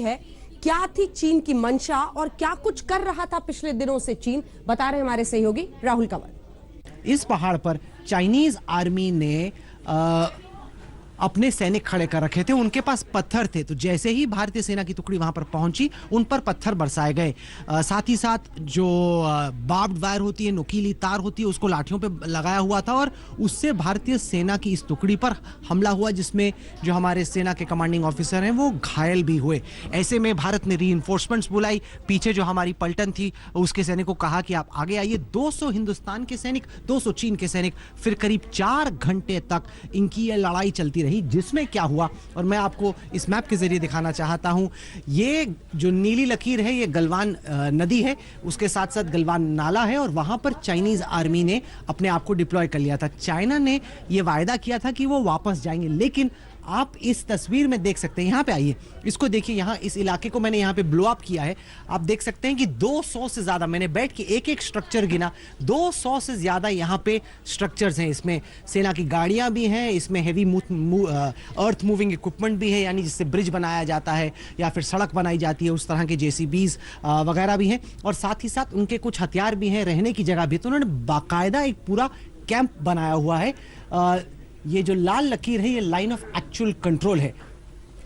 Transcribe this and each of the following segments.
है, क्या थी चीन की मंशा और क्या कुछ कर रहा था पिछले दिनों से चीन, बता रहे हमारे सहयोगी राहुल कंवल। इस पहाड़ पर चाइनीज आर्मी ने अपने सैनिक खड़े कर रखे थे, उनके पास पत्थर थे, तो जैसे ही भारतीय सेना की टुकड़ी वहां पर पहुंची उन पर पत्थर बरसाए गए। साथ ही साथ जो बार्ब्ड वायर होती है, नुकीली तार होती है, उसको लाठियों पे लगाया हुआ था और उससे भारतीय सेना की इस टुकड़ी पर हमला हुआ, जिसमें जो हमारे सेना के कमांडिंग ऑफिसर हैं वो घायल भी हुए। ऐसे में भारत ने रीइंफोर्समेंट्स बुलाई, पीछे जो हमारी पलटन थी उसके सैनिकों को कहा कि आप आगे आइए। 200 हिंदुस्तान के सैनिक, 200 चीन के सैनिक, फिर करीब 4 घंटे तक इनकी यह लड़ाई चलती रही, जिसमें क्या हुआ और मैं आपको इस मैप के जरिए दिखाना चाहता हूं। ये जो नीली लकीर है ये गलवान नदी है, उसके साथ साथ गलवान नाला है और वहां पर चाइनीज आर्मी ने अपने आप को डिप्लॉय कर लिया था। चाइना ने यह वायदा किया था कि वो वापस जाएंगे, लेकिन आप इस तस्वीर में देख सकते हैं, यहां पे आइए, इसको देखिए, यहां इस इलाके को मैंने यहां पे ब्लो अप किया है। आप देख सकते हैं कि 200 से ज्यादा, मैंने बैठ के एक एक स्ट्रक्चर गिना, 200 से ज्यादा यहां पे स्ट्रक्चर्स हैं। इसमें सेना की गाड़ियां भी हैं, इसमें हेवी अर्थ मूविंग इक्विपमेंट भी है, यानी जिससे ब्रिज बनाया जाता है या फिर सड़क बनाई जाती है, उस तरह के जेसीबीज वगैरह भी हैं, और साथ ही साथ उनके कुछ हथियार भी हैं, रहने की जगह भी। तो उन्होंने बाकायदा एक पूरा कैंप बनाया हुआ है। ये जो लाल लकीर है ये लाइन ऑफ एक्चुअल कंट्रोल है,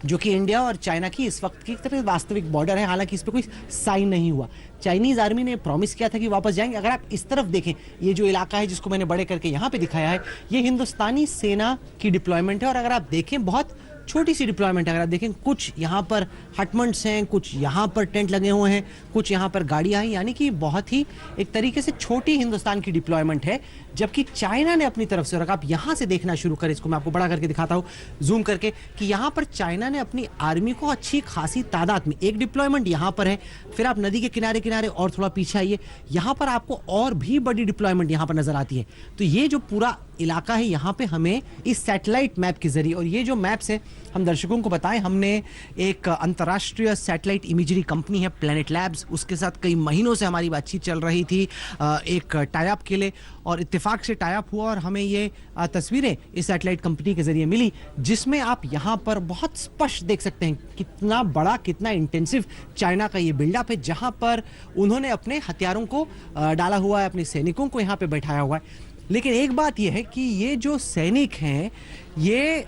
जो कि इंडिया और चाइना की इस वक्त की तरह वास्तविक बॉर्डर है। हालांकि इस पे कोई साइन नहीं हुआ। चाइनीज आर्मी ने प्रॉमिस किया था कि वापस जाएंगे। अगर आप इस तरफ देखें, ये जो इलाका है जिसको मैंने बड़े करके यहाँ पे दिखाया है, ये हिंदुस्तानी सेना की डिप्लॉयमेंट है। और अगर आप देखें, बहुत छोटी सी डिप्लॉयमेंट है। अगर आप देखें, कुछ यहाँ पर हटमंट्स हैं, कुछ यहाँ पर टेंट लगे हुए हैं, कुछ यहाँ पर गाड़ियाँ हैं, यानी कि बहुत ही एक तरीके से छोटी हिंदुस्तान की डिप्लॉयमेंट है। जबकि चाइना ने अपनी तरफ से, और आप यहाँ से देखना शुरू करें, इसको मैं आपको बड़ा करके दिखाता हूँ जूम करके, कि यहाँ पर चाइना ने अपनी आर्मी को अच्छी खासी तादाद में, एक डिप्लॉयमेंट यहाँ पर है, फिर आप नदी के किनारे किनारे और थोड़ा पीछे आइए, यहाँ पर आपको और भी बड़ी डिप्लॉयमेंट यहाँ पर नजर आती है। तो ये जो पूरा इलाका है, यहाँ पे हमें इस सैटेलाइट मैप के जरिए, और ये जो मैप्स हैं हम दर्शकों को बताएं, हमने एक अंतर्राष्ट्रीय सैटेलाइट इमेजरी कंपनी है प्लैनेट लैब्स, उसके साथ कई महीनों से हमारी बातचीत चल रही थी एक टाई अप के लिए, और इत्तेफाक से टाई अप हुआ और हमें ये तस्वीरें इस सैटेलाइट कंपनी के जरिए मिली, जिसमें आप यहाँ पर बहुत स्पष्ट देख सकते हैं कितना बड़ा, कितना इंटेंसिव चाइना का ये बिल्डअप है, जहाँ पर उन्होंने अपने हथियारों को डाला हुआ है, अपने सैनिकों को यहाँ पे बैठाया हुआ है। लेकिन एक बात यह है कि ये जो सैनिक हैं, ये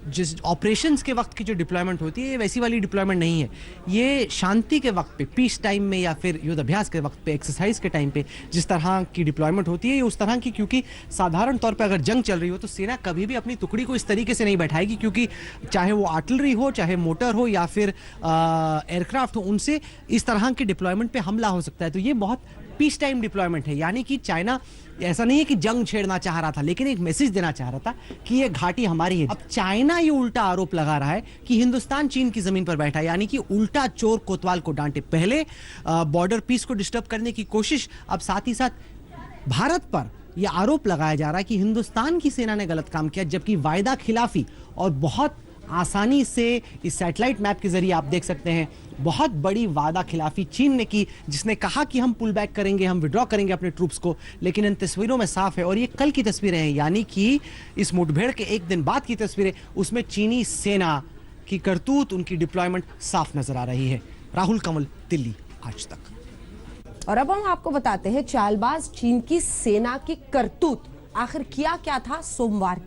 जिस ऑपरेशंस के वक्त की जो डिप्लॉयमेंट होती है, ये वैसी वाली डिप्लॉयमेंट नहीं है। ये शांति के वक्त पे, पीस टाइम में या फिर युद्ध अभ्यास के वक्त पे, एक्सरसाइज के टाइम पे जिस तरह की डिप्लॉयमेंट होती है, ये उस तरह की, क्योंकि साधारण तौर पे अगर जंग चल रही हो तो सेना कभी भी अपनी टुकड़ी को इस तरीके से नहीं बैठाएगी, क्योंकि चाहे वो आर्टिलरी हो, चाहे मोटर हो या फिर एयरक्राफ्ट हो, उनसे इस तरह के डिप्लॉयमेंट पे हमला हो सकता है। तो ये बहुत पीस टाइम डिप्लॉयमेंट है, यानी कि चाइना ऐसा नहीं है कि जंग छेड़ना चाह रहा था, लेकिन एक मैसेज देना चाह रहा था कि ये घाटी हमारी है। अब चाइना ये उल्टा आरोप लगा रहा है कि हिंदुस्तान चीन की जमीन पर बैठा है, यानी कि उल्टा चोर कोतवाल को डांटे। पहले बॉर्डर पीस को डिस्टर्ब करने की कोशिश, अब साथ ही साथ भारत पर यह आरोप लगाया जा रहा है कि हिंदुस्तान की सेना ने गलत काम किया, जबकि वायदा खिलाफी, और बहुत आसानी से इस सैटेलाइट मैप के जरिए आप देख सकते हैं, बहुत बड़ी वादा खिलाफी चीन ने की, जिसने कहा कि हम पुल बैक करेंगे, हम विड्रॉ करेंगे अपने ट्रूप्स को। लेकिन इन तस्वीरों में साफ है, और ये कल की तस्वीरें हैं, यानी कि इस मुठभेड़ के एक दिन बाद की तस्वीरें, उसमें चीनी सेना की करतूत, उनकी डिप्लॉयमेंट साफ नजर आ रही है। राहुल कंवल, दिल्ली, आज तक। और अब हम आपको बताते हैं चालबाज चीन की सेना की करतूत आखिर किया क्या था। सोमवार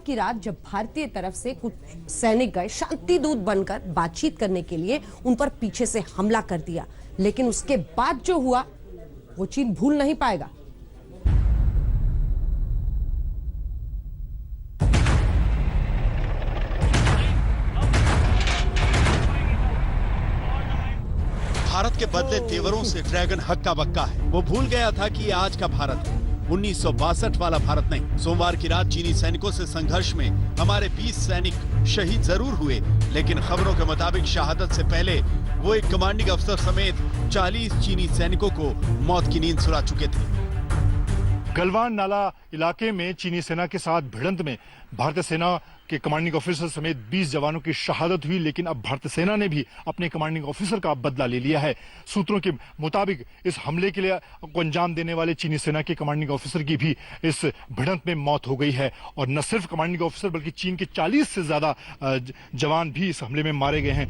की रात जब भारतीय तरफ से कुछ सैनिक गए शांति दूत बनकर बातचीत करने के लिए, उन पर पीछे से हमला कर दिया, लेकिन उसके बाद जो हुआ वो चीन भूल नहीं पाएगा। भारत के बदले तेवरों से ड्रैगन हक्का बक्का है। वो भूल गया था कि ये आज का भारत है, 1962 वाला भारत नहीं। सोमवार की रात चीनी सैनिकों से संघर्ष में हमारे 20 सैनिक शहीद जरूर हुए, लेकिन खबरों के मुताबिक शहादत से पहले वो एक कमांडिंग अफसर समेत 40 चीनी सैनिकों को मौत की नींद सुला चुके थे। गलवान नाला इलाके में चीनी सेना के साथ भिड़ंत में भारतीय सेना के कमांडिंग ऑफिसर समेत 20 जवानों की शहादत हुई, लेकिन अब भारतीय सेना ने भी अपने कमांडिंग ऑफिसर का बदला ले लिया है। सूत्रों के मुताबिक इस हमले के लिए को अंजाम देने वाले चीनी सेना के कमांडिंग ऑफिसर की भी इस भिड़ंत में मौत हो गई है, और न सिर्फ कमांडिंग ऑफिसर बल्कि चीन के 40 से ज्यादा जवान भी इस हमले में मारे गए हैं।